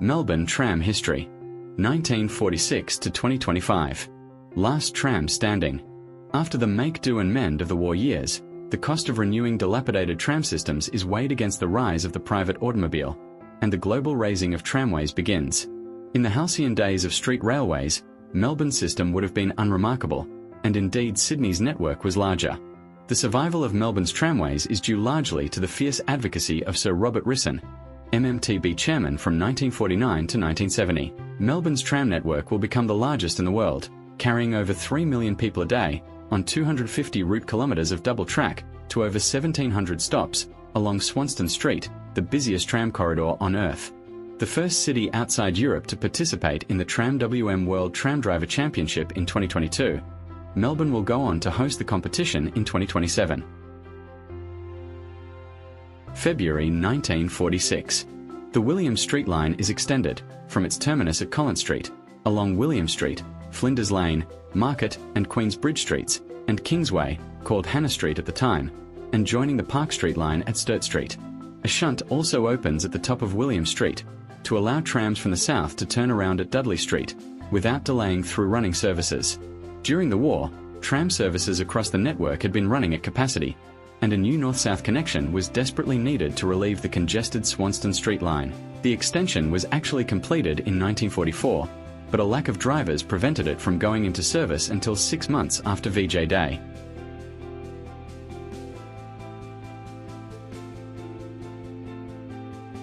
Melbourne Tram history. 1946 to 2025. Last tram standing. After the make, do and mend of the war years, the cost of renewing dilapidated tram systems is weighed against the rise of the private automobile, and the global raising of tramways begins. In the halcyon days of street railways, Melbourne's system would have been unremarkable, and indeed Sydney's network was larger. The survival of Melbourne's tramways is due largely to the fierce advocacy of Sir Robert Risson, MMTB chairman from 1949 to 1970. Melbourne's tram network will become the largest in the world, carrying over 3 million people a day, on 250 route kilometres of double track, to over 1,700 stops, along Swanston Street, the busiest tram corridor on Earth. The first city outside Europe to participate in the Tram WM World Tram Driver Championship in 2022, Melbourne will go on to host the competition in 2027. February 1946. The Williams Street Line is extended, from its terminus at Collins Street, along William Street, Flinders Lane, Market and Queensbridge Streets, and Kingsway, called Hannah Street at the time, and joining the Park Street Line at Sturt Street. A shunt also opens at the top of William Street, to allow trams from the south to turn around at Dudley Street, without delaying through running services. During the war, tram services across the network had been running at capacity, and a new north-south connection was desperately needed to relieve the congested Swanston Street Line. The extension was actually completed in 1944, but a lack of drivers prevented it from going into service until 6 months after VJ Day.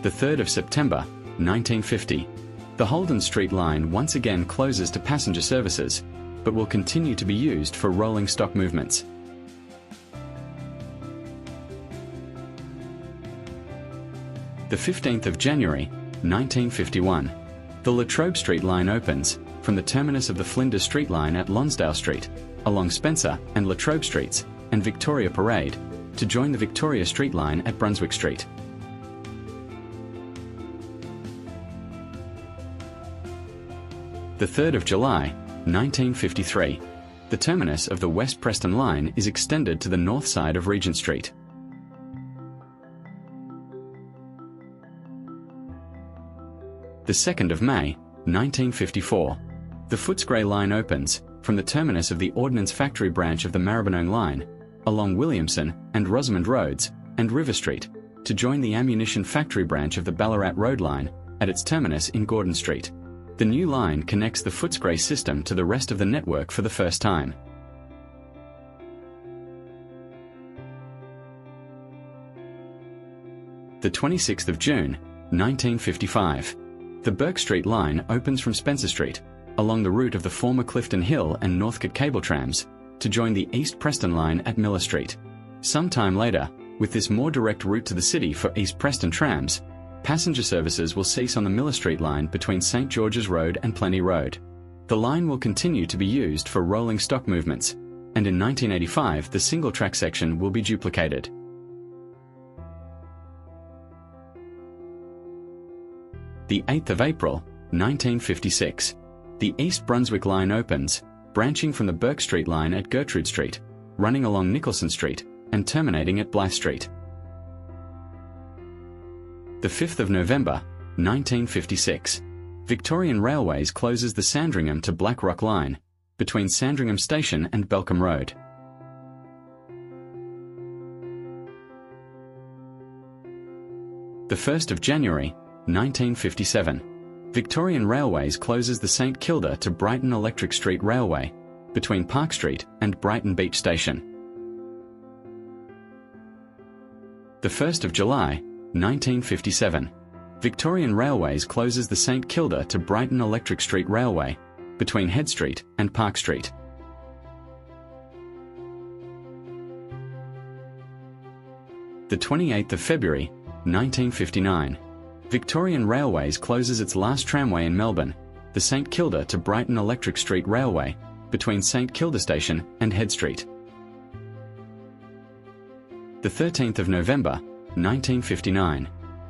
The 3rd of September, 1950. The Holden Street Line once again closes to passenger services, but will continue to be used for rolling stock movements. The 15th of January, 1951. The Latrobe Street Line opens, from the terminus of the Flinders Street Line at Lonsdale Street, along Spencer and Latrobe Streets, and Victoria Parade, to join the Victoria Street Line at Brunswick Street. The 3rd of July, 1953. The terminus of the West Preston Line is extended to the north side of Regent Street. The 2nd of May, 1954. The Footscray Line opens, from the terminus of the Ordnance Factory branch of the Maribyrnong Line, along Williamson and Rosamond Roads, and River Street, to join the Ammunition Factory branch of the Ballarat Road Line, at its terminus in Gordon Street. The new line connects the Footscray system to the rest of the network for the first time. The 26th of June, 1955. The Bourke Street Line opens from Spencer Street, along the route of the former Clifton Hill and Northcote cable trams, to join the East Preston Line at Miller Street. Some time later, with this more direct route to the city for East Preston trams, passenger services will cease on the Miller Street Line between St George's Road and Plenty Road. The line will continue to be used for rolling stock movements, and in 1985 the single-track section will be duplicated. The 8th of April, 1956. The East Brunswick Line opens, branching from the Bourke Street Line at Gertrude Street, running along Nicholson Street, and terminating at Blyth Street. The 5th of November, 1956. Victorian Railways closes the Sandringham to Blackrock Line, between Sandringham Station and Belcombe Road. The 1st of January, 1957. Victorian Railways closes the St Kilda to Brighton Electric Street Railway, between Park Street and Brighton Beach Station. The 1st of July, 1957. Victorian Railways closes the St Kilda to Brighton Electric Street Railway, between Head Street and Park Street. The 28th of February, 1959. Victorian Railways closes its last tramway in Melbourne, the St Kilda to Brighton Electric Street Railway, between St Kilda Station and Head Street. The 13th of November, 1959.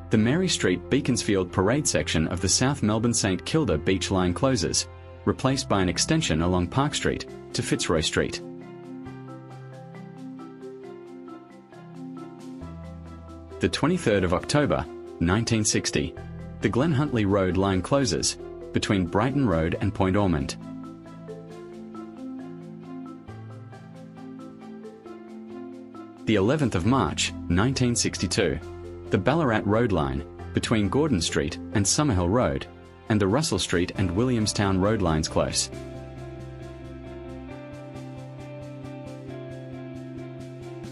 The Mary Street Beaconsfield Parade section of the South Melbourne St Kilda Beach Line closes, replaced by an extension along Park Street to Fitzroy Street. The 23rd of October, 1960. the Glen Huntly Road line closes between Brighton Road and Point Ormond. The 11th of March, 1962, the Ballarat Road line between Gordon Street and Summerhill Road and the Russell Street and Williamstown Road lines close.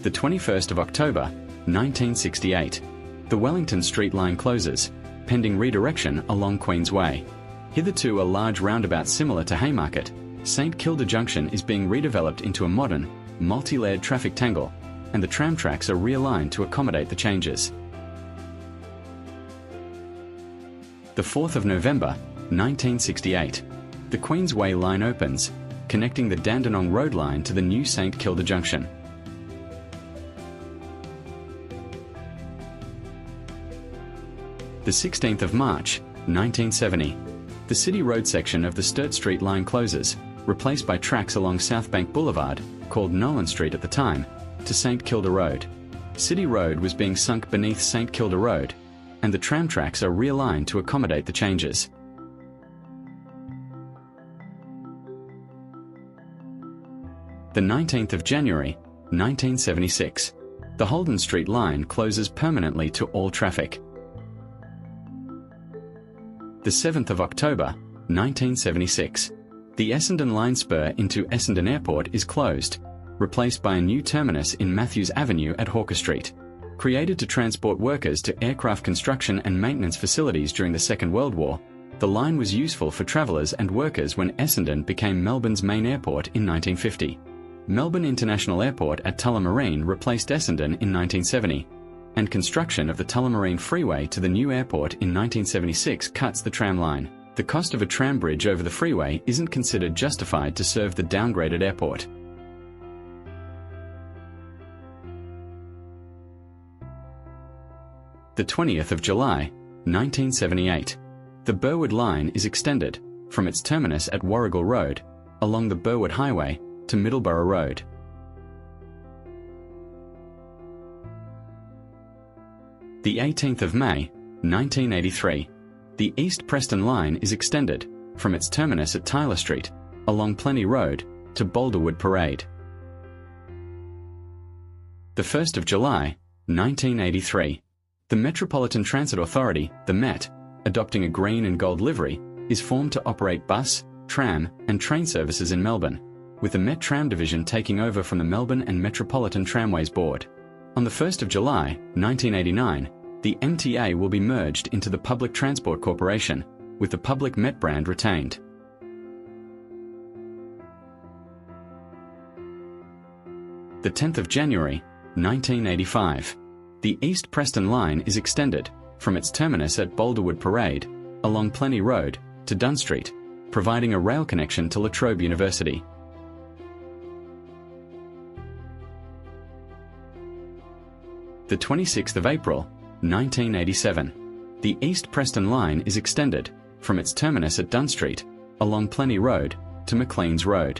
The 21st of October, 1968, the Wellington Street line closes, pending redirection along Queensway. Hitherto a large roundabout similar to Haymarket, St Kilda Junction is being redeveloped into a modern, multi-layered traffic tangle, and the tram tracks are realigned to accommodate the changes. The 4th of November, 1968, the Queensway line opens, connecting the Dandenong Road line to the new St Kilda Junction. The 16th of March, 1970, the City Road section of the Sturt Street line closes, replaced by tracks along South Bank Boulevard, called Nolan Street at the time, to St Kilda Road. City Road was being sunk beneath St Kilda Road, and the tram tracks are realigned to accommodate the changes. The 19th of January, 1976, the Holden Street Line closes permanently to all traffic. The 7th of October, 1976, the Essendon line spur into Essendon Airport is closed, replaced by a new terminus in Matthews Avenue at Hawker Street. Created to transport workers to aircraft construction and maintenance facilities during the Second World War, the line was useful for travellers and workers when Essendon became Melbourne's main airport in 1950. Melbourne International Airport at Tullamarine replaced Essendon in 1970, and construction of the Tullamarine Freeway to the new airport in 1976 cuts the tram line. The cost of a tram bridge over the freeway isn't considered justified to serve the downgraded airport. The 20th of July, 1978, the Burwood line is extended from its terminus at Warrigal Road along the Burwood Highway to Middleborough Road. The 18th of May, 1983, the East Preston line is extended from its terminus at Tyler Street along Plenty Road to Boulderwood Parade. The 1st of July, 1983, the Metropolitan Transit Authority, the Met, adopting a green and gold livery, is formed to operate bus, tram and train services in Melbourne, with the Met Tram Division taking over from the Melbourne and Metropolitan Tramways Board. On the 1st of July, 1989, the MTA will be merged into the Public Transport Corporation, with the Public Met brand retained. The 10th of January, 1985, the East Preston line is extended from its terminus at Boulderwood Parade along Plenty Road to Dunn Street, providing a rail connection to Latrobe University. The 26th of April, 1987, the East Preston line is extended from its terminus at Dunn Street along Plenty Road to Maclean's Road.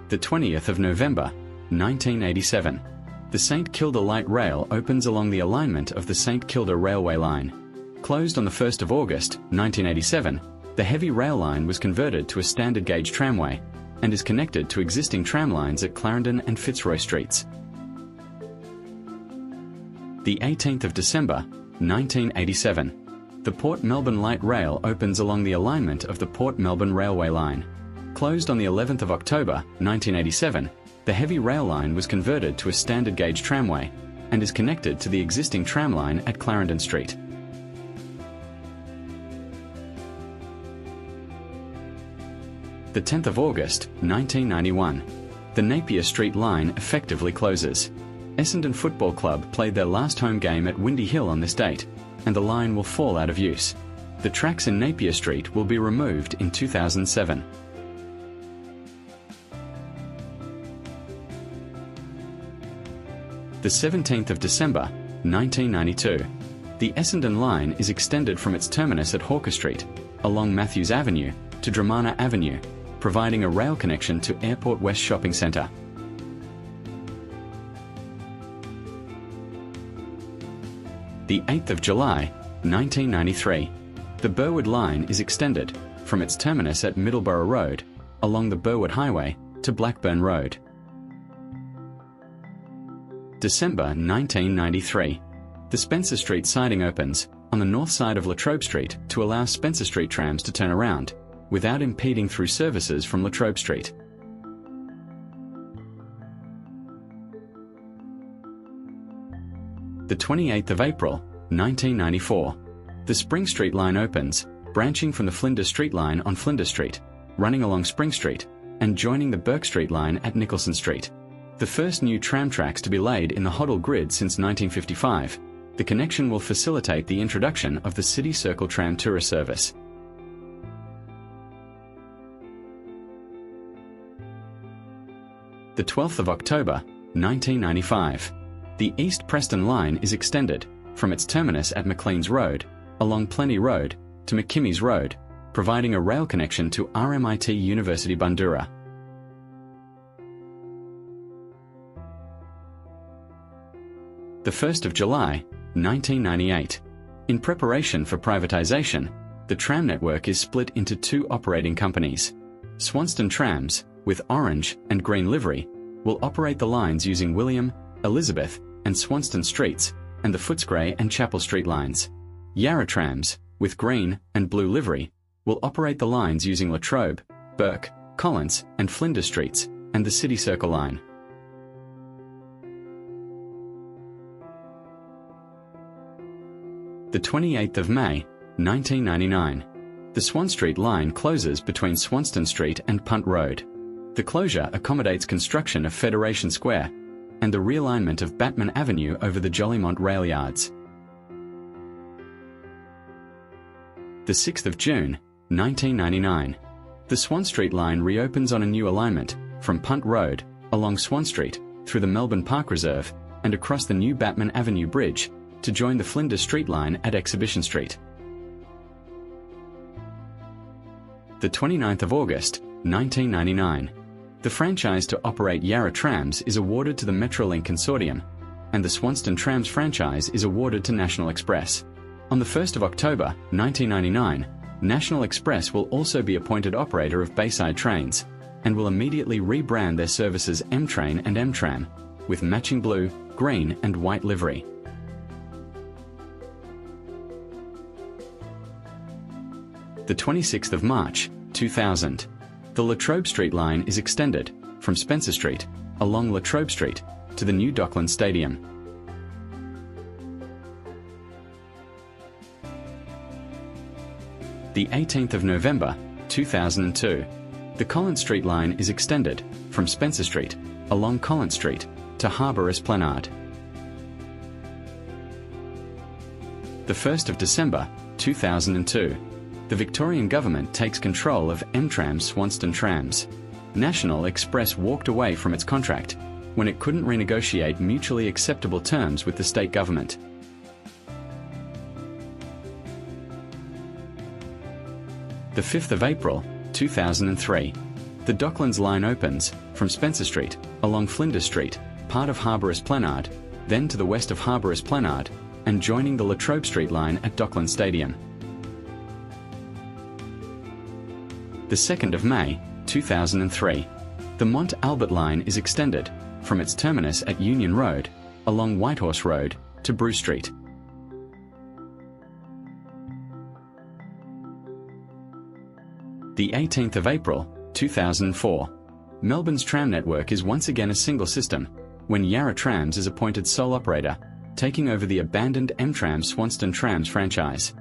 The 20th of November, 1987, the St Kilda Light Rail opens along the alignment of the St Kilda Railway Line. Closed on the 1st of August, 1987, the heavy rail line was converted to a standard gauge tramway and is connected to existing tram lines at Clarendon and Fitzroy Streets. The 18th of December, 1987, the Port Melbourne Light Rail opens along the alignment of the Port Melbourne Railway Line. Closed on the 11th of October, 1987, the heavy rail line was converted to a standard gauge tramway and is connected to the existing tram line at Clarendon Street. The 10th of August, 1991, the Napier Street Line effectively closes. Essendon Football Club played their last home game at Windy Hill on this date, and the line will fall out of use. The tracks in Napier Street will be removed in 2007. The 17th of December, 1992, the Essendon line is extended from its terminus at Hawker Street, along Matthews Avenue to Dramana Avenue, providing a rail connection to Airport West Shopping Centre. The 8th of July, 1993. The Burwood Line is extended from its terminus at Middleborough Road along the Burwood Highway to Blackburn Road. December 1993. The Spencer Street siding opens on the north side of Latrobe Street to allow Spencer Street trams to turn around without impeding through services from Latrobe Street. The 28th of April, 1994. The Spring Street Line opens, branching from the Flinders Street Line on Flinders Street, running along Spring Street, and joining the Bourke Street Line at Nicholson Street. The first new tram tracks to be laid in the Hoddle grid since 1955, the connection will facilitate the introduction of the City Circle Tram tourist service. The 12th of October, 1995. The East Preston Line is extended from its terminus at Maclean's Road along Plenty Road to McKimmy's Road, providing a rail connection to RMIT University Bundoora. The 1st of July, 1998. In preparation for privatisation, the tram network is split into two operating companies. Swanston Trams, with orange and green livery, will operate the lines using William, Elizabeth, and Swanston Streets, and the Footscray and Chapel Street lines. Yarra Trams, with green and blue livery, will operate the lines using Latrobe, Bourke, Collins, and Flinders Streets, and the City Circle line. The 28th of May, 1999. The Swan Street line closes between Swanston Street and Punt Road. The closure accommodates construction of Federation Square and the realignment of Batman Avenue over the Jollymont rail yards. The 6th of June, 1999. The Swan Street line reopens on a new alignment from Punt Road along Swan Street through the Melbourne Park Reserve and across the new Batman Avenue Bridge to join the Flinders Street line at Exhibition Street. The 29th of August, 1999. The franchise to operate Yarra Trams is awarded to the Metrolink Consortium, and the Swanston Trams franchise is awarded to National Express. On the 1st of October, 1999, National Express will also be appointed operator of Bayside trains, and will immediately rebrand their services M-Train and M-Tram, with matching blue, green and white livery. The 26th of March, 2000. The Latrobe Street line is extended from Spencer Street along Latrobe Street to the new Docklands Stadium. The 18th of November, 2002. The Collins Street line is extended from Spencer Street along Collins Street to Harbour Esplanade. The 1st of December, 2002. The Victorian Government takes control of M-Tram's Swanston Trams. National Express walked away from its contract when it couldn't renegotiate mutually acceptable terms with the state government. The 5th of April, 2003. The Docklands line opens from Spencer Street along Flinders Street, part of Harbour Esplanade, then to the west of Harbour Esplanade, and joining the Latrobe Street line at Docklands Stadium. The 2nd of May, 2003. The Mont Albert line is extended from its terminus at Union Road along Whitehorse Road to Bruce Street. The 18th of April, 2004. Melbourne's tram network is once again a single system when Yarra Trams is appointed sole operator, taking over the abandoned M-Tram Swanston Trams franchise.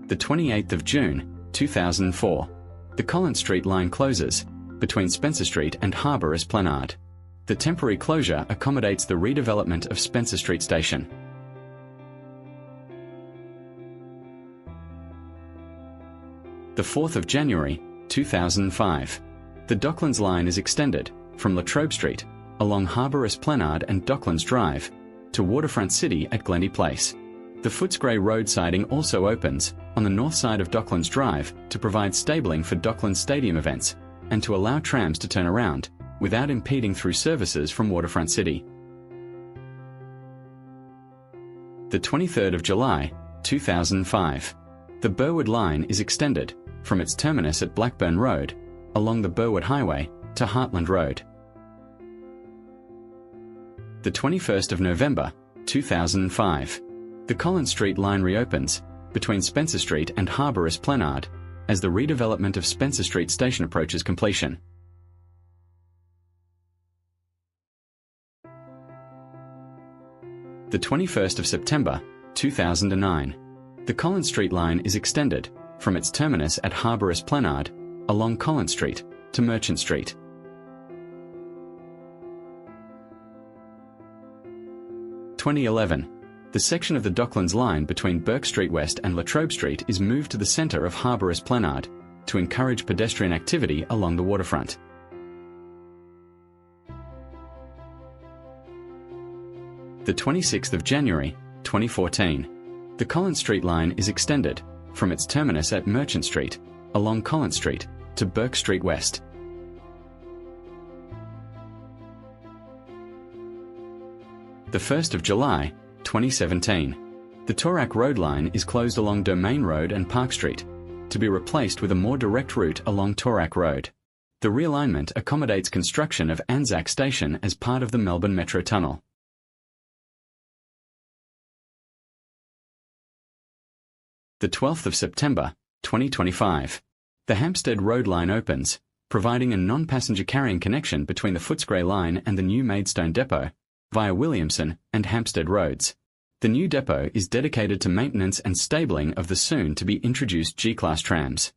The 28th of June, 2004. The Collins Street line closes between Spencer Street and Harbour Esplanade. The temporary closure accommodates the redevelopment of Spencer Street Station. The 4th of January, 2005. The Docklands line is extended from Latrobe Street along Harbour Esplanade and Docklands Drive to Waterfront City at Glendy Place. The Footscray road siding also opens on the north side of Docklands Drive to provide stabling for Docklands Stadium events and to allow trams to turn around without impeding through services from Waterfront City. The 23rd of July, 2005. The Burwood Line is extended from its terminus at Blackburn Road along the Burwood Highway to Heartland Road. The 21st of November, 2005. The Holden Street Line reopens between Spencer Street and Harbour Esplanade as the redevelopment of Spencer Street Station approaches completion. The 21st of September, 2009. The Holden Street Line is extended from its terminus at Harbour Esplanade along Collins Street to Merchant Street. (2011). The section of the Docklands Line between Bourke Street West and Latrobe Street is moved to the centre of Harbour Esplanade to encourage pedestrian activity along the waterfront. The 26th of January, 2014. The Collins Street Line is extended from its terminus at Merchant Street along Collins Street to Bourke Street West. The 1st of July, 2017. The Toorak Road line is closed along Domain Road and Park Street to be replaced with a more direct route along Toorak Road. The realignment accommodates construction of Anzac Station as part of the Melbourne Metro Tunnel. The 12th of September, 2025. The Hampstead Road line opens, providing a non-passenger carrying connection between the Footscray line and the new Maidstone depot via Williamson and Hampstead Roads. The new depot is dedicated to maintenance and stabling of the soon-to-be-introduced G-Class trams.